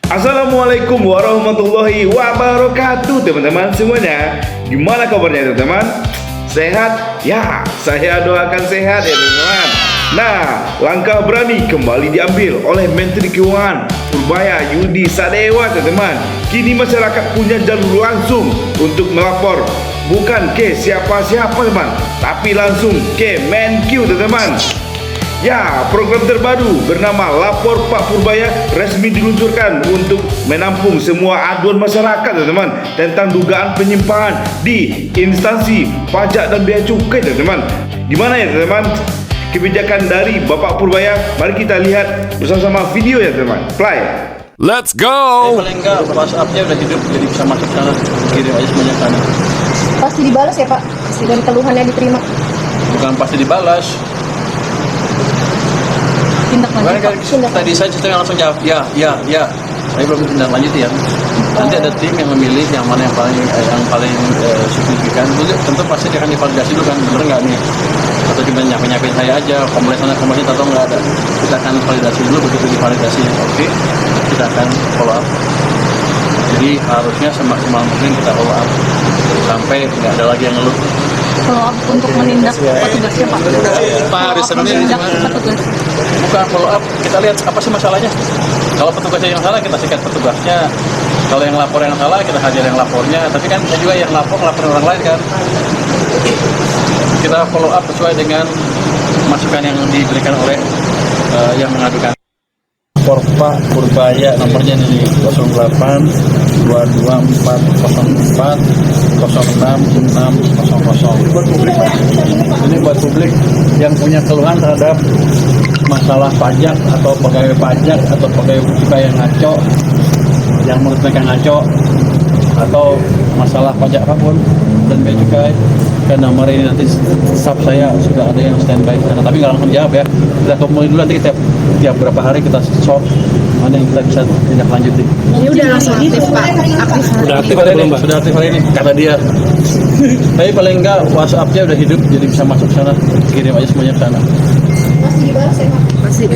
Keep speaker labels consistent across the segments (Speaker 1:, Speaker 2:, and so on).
Speaker 1: Assalamualaikum warahmatullahi wabarakatuh teman-teman semuanya. Gimana kabarnya teman-teman? Sehat? Ya, saya doakan sehat ya teman-teman. Nah, langkah berani kembali diambil oleh Menteri Keuangan Purbaya Yudi Sadewa teman-teman. Kini masyarakat punya jalur langsung untuk melapor, bukan ke siapa-siapa teman, tapi langsung ke Menkeu teman-teman. Ya, program terbaru bernama Lapor Pak Purbaya resmi diluncurkan untuk menampung semua aduan masyarakat teman-teman tentang dugaan penyimpangan di instansi pajak dan bea cukai teman-teman. Gimana ya teman-teman kebijakan dari Bapak Purbaya? Mari kita lihat bersama-sama video ya teman-teman. Play.
Speaker 2: Let's go.
Speaker 3: Paling enggak WhatsApp-nya udah hidup, jadi bisa masuk sana, kirim aja semuanya sana.
Speaker 4: Pasti dibalas ya Pak, dan keluhannya diterima.
Speaker 3: Bukan pasti dibalas.
Speaker 4: Tindak lanjut Pak. Tindak
Speaker 3: Tadi saya cerita langsung jawab ya. Saya belum tindak lanjut ya. Nanti ada tim yang memilih yang mana yang paling signifikan. Tentu pasti dia akan divalidasi dulu kan, bener nggak nih? Atau cuma nyapin saya aja, komplain sana komplain atau nggak ada. Kita akan validasi dulu, begitu divalidasi oke, kita akan follow up. Jadi harusnya semaksimal mungkin kita follow up sampai nggak ada lagi yang ngeluh.
Speaker 4: follow up untuk menindak petugasnya Pak.
Speaker 3: Pak hari Senin
Speaker 4: Menindak petugas.
Speaker 3: bukan follow up, kita lihat apa sih masalahnya. Kalau petugasnya yang salah, kita sikat petugasnya. Kalau yang lapor yang salah, kita hajar yang lapornya. Tapi kan bisa juga yang lapor orang lain kan. Kita follow up sesuai dengan masukan yang diberikan oleh yang mengadukan. Pak Purbaya nomornya ini 08 22404 06 600. Ini buat publik yang punya keluhan terhadap masalah pajak atau pegawai pajak atau pegawai cukai yang ngaco, yang menurut mereka ngaco, atau masalah pajak apapun dan bea cukai. Kan nomor ini nanti staff saya sudah ada yang standby sana, tapi nggak langsung jawab ya. Kita kumpulin dulu, nanti tiap berapa hari kita solve mana yang kita bisa tindak lanjuti.
Speaker 4: Ini udah langsung aktif Pak. Aktif.
Speaker 3: Sudah aktif hari ini, sudah aktif hari ini kata dia. Tapi paling enggak WhatsApp-nya udah hidup, jadi bisa masuk sana, kirim aja semuanya ke sana.
Speaker 4: Pasti dibalas ya Pak. Pasti.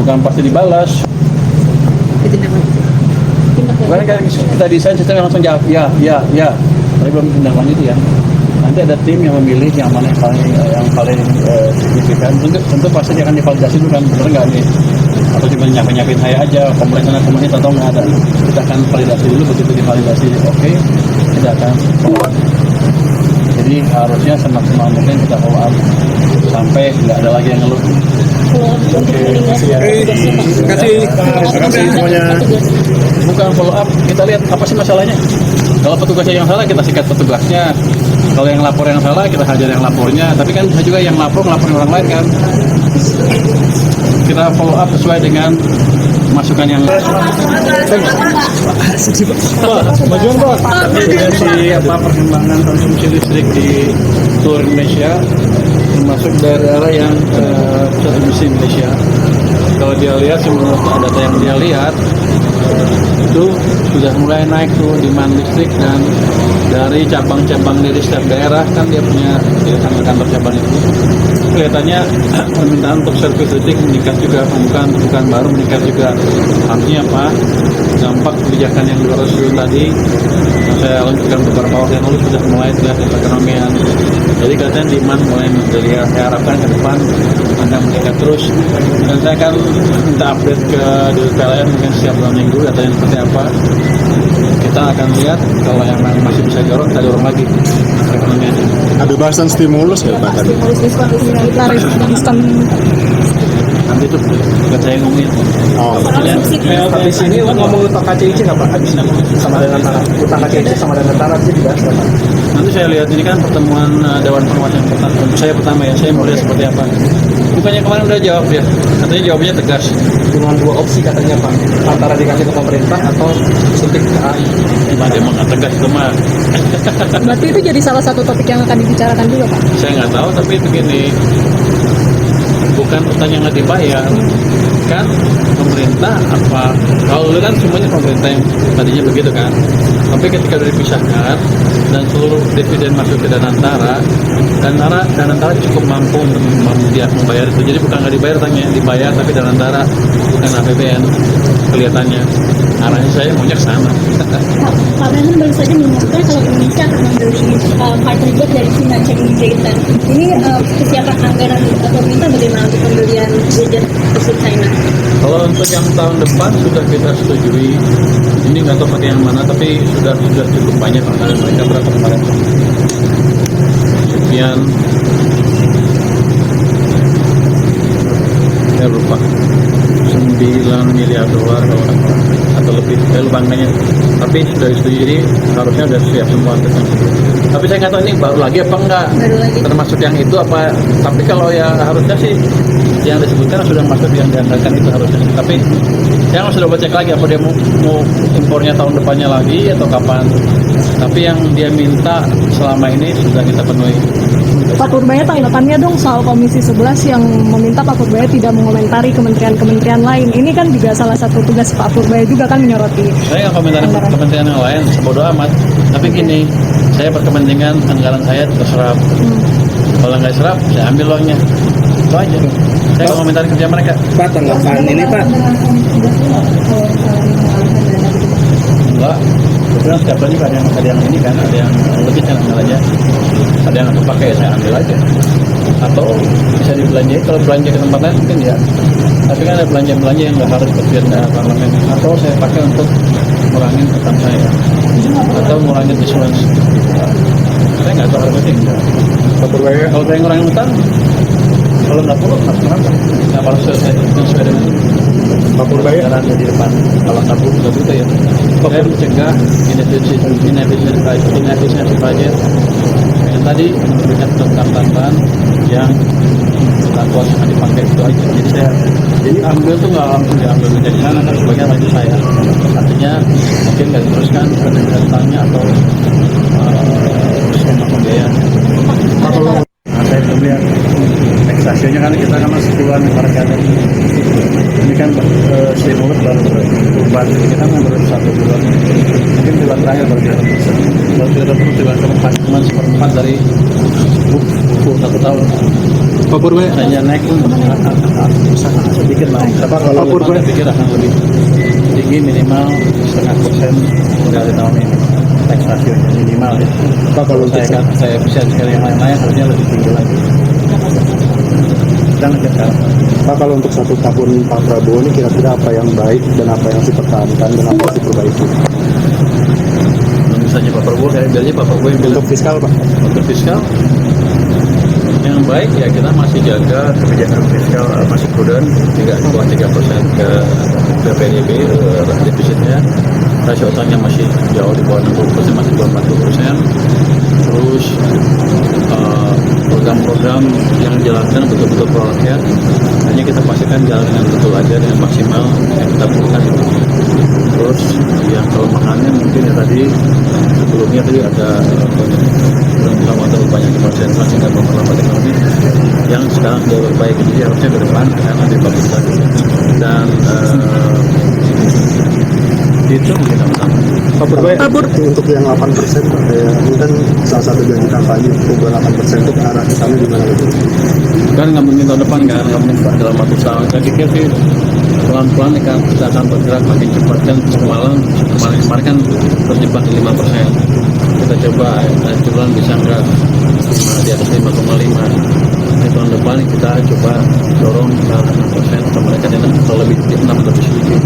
Speaker 3: Bukan pasti dibalas.
Speaker 4: Tindak lanjut.
Speaker 3: Bukan kan kita desain sistem langsung jawab ya. Tapi belum tindak lanjut ya. Nanti ada tim yang memilih yang mana yang paling signifikan. Tentu pasti dia akan divalidasi dulu kan, bener nggak nih? Atau cuma nyapin saya aja, komplain sana komplain atau nggak ada. Kita akan validasi dulu, begitu divalidasi oke, kita akan follow up. Jadi harusnya semaksimal mungkin kita follow up sampai nggak ada lagi yang ngeluh.
Speaker 4: Terima
Speaker 3: kasih semuanya. Bukan follow up, kita lihat apa sih masalahnya. Kalau petugasnya yang salah, kita sikat petugasnya. Kalau yang lapor yang salah, kita hajar yang lapornya. Tapi kan bisa juga yang laporin orang lain kan. Kita follow up sesuai dengan masukan yang perkembangan konsumsi listrik di seluruh Indonesia, termasuk daerah yang terkonsumsi Indonesia. Kalau dia lihat, menurut data yang dia lihat itu sudah mulai naik tuh demand listrik, dan dari cabang-cabang dari setiap daerah kan dia punya kantor cabang itu, kelihatannya permintaan untuk servis listrik meningkat juga, bukan baru meningkat juga. Artinya apa? Dampak kebijakan yang 200 triliun tadi yang saya lanjutkan beberapa waktu yang lalu sudah mulai terlihat di perekonomian. Jadi katanya demand mulai menjadi, saya harapkan ke depan akan meningkat terus. Dan saya akan minta update ke DPLN mungkin setiap bulan minggu datanya seperti apa. Kita akan lihat kalau yang masih bisa dorong, kita dorong lagi perekonomian.
Speaker 2: Ada bahasan stimulus ya Pak?
Speaker 4: Stimulus diskon.
Speaker 3: Nanti itu bukan saya ngomongin.
Speaker 5: Habis ini ngomong utang KCIC nggak Pak? Habis sama dengan tanah, utang KCIC sama dengan tanah sih tidak.
Speaker 3: Nanti saya lihat, ini kan pertemuan Dewan Pengawas yang pertama. Saya pertama ya, saya mau lihat seperti apa. Bukannya kemarin udah jawab ya, katanya jawabnya tegas.
Speaker 5: Dengan dua opsi katanya Pak, antara dikasih ke pemerintah atau suntik ke AI.
Speaker 3: Gimana emang nggak tegas itu mah?
Speaker 4: Berarti itu jadi salah satu topik yang akan dibicarakan juga Pak.
Speaker 3: Saya nggak tahu, tapi begini, bukan utang yang nggak dibayar. Kan pemerintah apa, kalau dulu kan semuanya pemerintah yang tadinya begitu kan, tapi ketika sudah dipisahkan dan seluruh dividen masuk ke Danantara, Danantara cukup mampu untuk dia membayar itu. Jadi bukan nggak dibayar utangnya, dibayar tapi Danantara bukan APBN kelihatannya. Arahnya saya maunya ke sana.
Speaker 6: Pak Menhan baru saja mengumumkan kalau Indonesia akan membeli fighter jet dari China Chengdu-Jayton. Ini kesiapan anggaran pemerintah bagaimana untuk pembelian jet tersebut China?
Speaker 3: Kalau untuk yang tahun depan sudah kita setujui. Ini nggak tahu pakai yang mana, tapi sudah cukup banyak anggaran mereka. Berapa kemarin? Sekian, saya lupa, 9 miliar dolar kalau nggak salah, atau lebih, saya lupa angkanya. Tapi sudah disetujui, jadi harusnya sudah siap semua. Tapi saya nggak tahu ini baru lagi apa enggak,
Speaker 6: Baru lagi.
Speaker 3: termasuk yang itu apa. Tapi kalau ya harusnya sih yang disebutkan sudah masuk, yang dianggarkan itu harusnya. Tapi saya sudah baca lagi apa dia mau impornya tahun depannya lagi atau kapan. Tapi yang dia minta selama ini sudah kita penuhi.
Speaker 7: Pak Purbaya, tanggapannya dong soal Komisi 11 yang meminta Pak Purbaya tidak mengomentari kementerian-kementerian lain. Ini kan juga salah satu tugas Pak Purbaya juga kan menyoroti.
Speaker 3: Saya nggak komentari kementerian yang lain, sebodoh amat. Tapi gini, saya berkepentingan anggaran saya terserap. Kalau nggak serap, saya ambil uangnya. Itu aja. Saya nggak komentari kerja mereka.
Speaker 5: Pak, tanggapan ini Pak.
Speaker 3: Enggak. Kebetulan setiap bulan juga ada yang ini kan, ada yang lebih kan ambil aja. Ada yang aku pakai, saya ambil aja. Atau bisa dibelanjai, kalau belanja ke tempat lain mungkin ya. Tapi kan ada belanja-belanja yang nggak harus berpihak ke parlemen. Atau saya pakai untuk ngurangin utang saya. Atau ngurangin insurance. Saya nggak tahu harus penting.
Speaker 5: Pak Purbaya,
Speaker 3: Kalau saya ngurangin utang, kalau nggak perlu, kenapa? Nggak harus saya sesuai dengan
Speaker 5: Pak Purbaya,
Speaker 3: anggarannya di depan. Kalau nggak butuh ya. Saya mencegah inefisiensi budget. Yang tadi memberikan tambahan yang kos yang dipakai itu aja. Jadi ambil tuh nggak langsung diambil dari sana, kan sebagian lagi saya. Artinya mungkin nggak diteruskan dengan tanya atau skema pembiayaan. Nah, saya belum lihat taksasinya kan kita kan masih duluan warga. Ini kan stimulus baru berubah, kita kan baru 1 bulan, mungkin bulan terakhir baru kita bisa. Kalau tidak perlu bulan keempat, cuma 1/4 dari 1 tahun.
Speaker 5: Pak Purbaya,
Speaker 3: Hanya naik pun sedikit naik. Tapi kalau saya pikir akan lebih tinggi, minimal 0,5% dari tahun ini. Tax ratio minimal ya.
Speaker 5: Pak, kalau untuk
Speaker 3: saya bisa sekali yang lain-lain harusnya lebih tinggi lagi. Dan
Speaker 2: Pak, kalau untuk 1 tahun Pak Prabowo ini kira-kira apa yang baik dan apa yang harus dipertahankan dan apa yang harus diperbaiki?
Speaker 3: misalnya Pak Prabowo, saya bilang Pak Prabowo yang bilang
Speaker 2: Untuk fiskal, Pak.
Speaker 3: untuk fiskal yang baik ya kita masih jaga kebijakan fiskal masih prudent, tidak di bawah 3% ke PDB defisitnya, rasio utangnya masih jauh di bawah 60%, masih di bawah 40%. Terus program-program yang dijalankan betul-betul pro rakyat, hanya kita pastikan jalan dengan betul aja, dengan maksimal yang kita perlukan itu. Terus yang kelemahannya mungkin ya tadi sebelumnya tadi ada belum atau banyak konsentrasi dan memperlambat ekonomi yang sekarang sudah berbaik, jadi harusnya ke depan akan lebih bagus lagi. Dan itu mungkin yang utama.
Speaker 2: Pak Purbaya, untuk yang 8% Pak, kayak ini kan salah satu janji kampanye untuk 8% itu ke arah ke sana gimana gitu?
Speaker 3: Kan nggak mungkin tahun depan kan, nggak mungkin dalam waktu tahun. Saya pikir sih pelan-pelan kita akan bergerak makin cepat. Kan kemarin kan terjebak di 5%. Kita coba bulan bisa nggak di atas 5,5. Di tahun depan kita coba dorong ke 6%, atau mereka dengan lebih 6 lebih sedikit.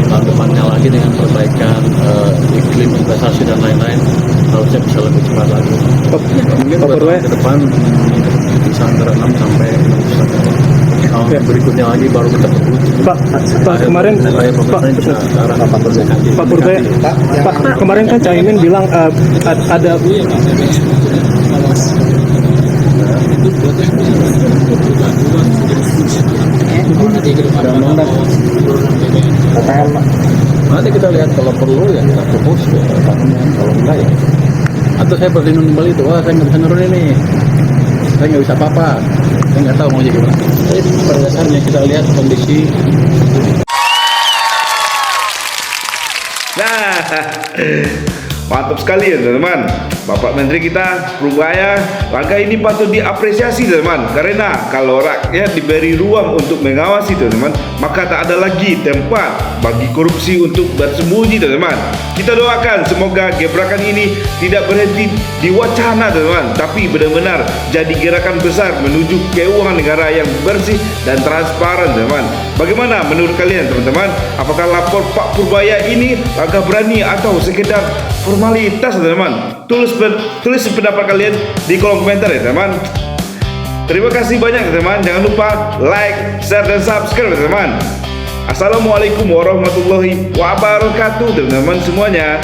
Speaker 3: Tahun depannya lagi dengan perbaikan iklim investasi dan lain-lain harusnya bisa lebih cepat lagi. Mungkin buat ke depan bisa antara 6 sampai 6%. Tahun berikutnya lagi baru kita perlu.
Speaker 5: Pak kemarin Pak Purbaya, Pak kemarin kan Caimin bilang ada
Speaker 3: nanti kita lihat kalau perlu ya kita propose ke parlemen, kalau enggak ya atau saya berlindung kembali itu, wah saya nggak bisa nurun ini, saya nggak bisa apa-apa, saya nggak tahu mau jadi apa. Tapi pada dasarnya kita lihat kondisi.
Speaker 1: Nah, mantap sekali ya teman-teman. Bapak Menteri kita berupaya. Langkah ini patut diapresiasi teman-teman, karena kalau rakyat diberi ruang untuk mengawasi teman-teman, maka tak ada lagi tempat bagi korupsi untuk bersembunyi teman-teman. Kita doakan semoga gebrakan ini tidak berhenti di wacana teman-teman, tapi benar-benar jadi gerakan besar menuju keuangan negara yang bersih dan transparan teman-teman. Bagaimana menurut kalian teman-teman? Apakah lapor Pak Purbaya ini langkah berani atau sekedar formalitas teman-teman? Tulis pendapat kalian di kolom komentar ya teman. Terima kasih banyak teman. Jangan lupa like, share dan subscribe teman. Assalamualaikum warahmatullahi wabarakatuh teman-teman semuanya.